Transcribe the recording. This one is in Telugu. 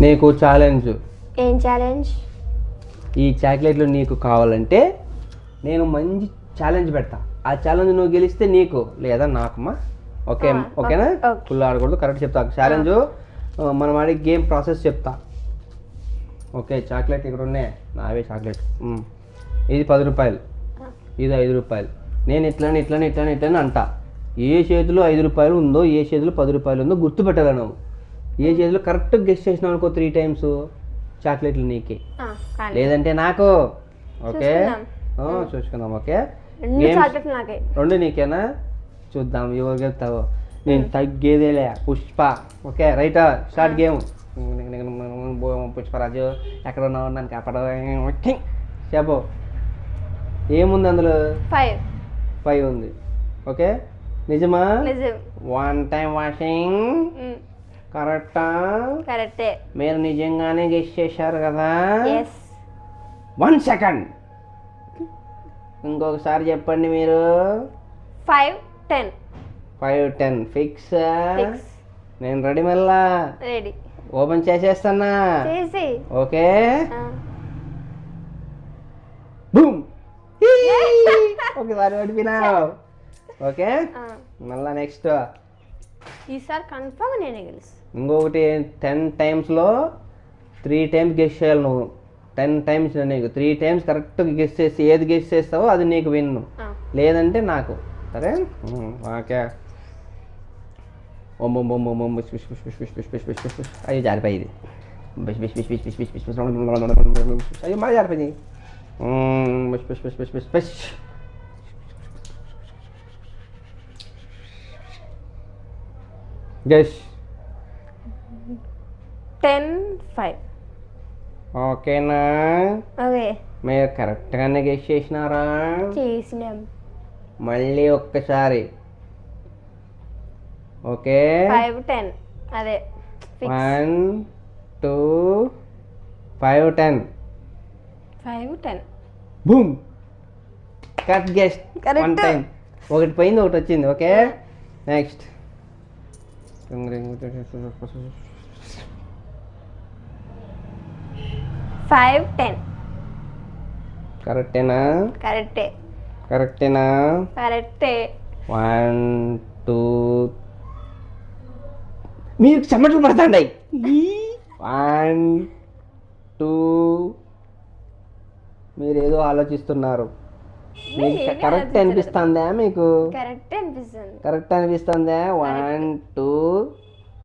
నీకు ఛాలెంజ్. ఏం ఛాలెంజ్? ఈ చాక్లెట్లు నీకు కావాలంటే నేను మంచి ఛాలెంజ్ పెడతా. ఆ ఛాలెంజ్ నువ్వు గెలిస్తే నీకు లేదా నాకుమా. ఓకే ఓకేనా? ఫుల్ ఆడకూడదు, కరెక్ట్ చెప్తా. ఛాలెంజ్ మనం ఆడే గేమ్ ప్రాసెస్ చెప్తా. ఓకే, చాక్లెట్ ఇక్కడ ఉన్నాయి నావే చాక్లెట్. ఇది 10 రూపాయలు, ఇది 5 రూపాయలు. నేను ఇట్లని అంటా. ఏ చేతిలో 5 రూపాయలు ఉందో, ఏ చేతిలో 10 రూపాయలు ఉందో గుర్తుపెట్టాలి నువ్వు. ఏ చేతిలో కరెక్ట్గా గెస్ట్ చేసినావు అనుకో 3 టైమ్స్ చాక్లెట్లు నీకే, లేదంటే నాకు. ఓకే చూసుకుందాం. ఓకే, రెండు నీకేనా? చూద్దాం ఎవరు గెలుతావో. నేను తగ్గేదేలే. పుష్ప. ఓకే రైటా, స్టార్ట్ గేమ్. పుష్పరాజు ఎక్కడ ఉన్నావు, నన్ను కాపాడ చెప్పు. ఏముంది అందులో? 5 ఉంది. ఓకే నిజమా? 1 టైం వాషింగ్ కరెక్టే. మీరు నిజంగానే గెస్ చేశారు కదా? 1 సెకండ్ ఇంకొకసారి చెప్పండి మీరు. 5, 10 ఫిక్స్. నేను రెడీ, మళ్ళా ఓపెన్ చేసేస్తానా? Okay boom. ఒకసారి ఓడిపోయినావు. ఓకే మళ్ళా నెక్స్ట్. ఈసారి కన్ఫర్మ్ నేనే గెలుస్తా. ఇంకొకటి 10 టైమ్స్లో 3 టైమ్స్ గెస్ చేయాలి నువ్వు. 10 టైమ్స్ నీకు 3 టైమ్స్ కరెక్ట్గా గెస్ చేసి ఏది గెస్ చేస్తావో అది నీకు విన్ను, లేదంటే నాకు. సరే ఓకే. అయ్యో జారిపోయి ఇది. అయ్యో మళ్ళీ జారిపోయింది. గెస్. 10, 5. ఓకేనా? ఓకే, మీరు కరెక్ట్గానే గెస్ చేసినారా? చేసినాం. మళ్ళీ ఒక్కసారి. ఓకే 5, 10 అదే 1, 2, 5, 10. బూమ్. Correct guess. 1 టైం. ఒకటి పోయింది, ఒకటి వచ్చింది. Okay next. 5, 10 కరెక్టేనా? కరెక్టే. 1, 2. మీరు చెమటలు పడతాండి. 1, 2. మీరు ఏదో ఆలోచిస్తున్నారు. మీకు కరెక్ట్ అనిపిస్తుందా? మీకు కరెక్ట్ అనిపిస్తుంది. 1, 2.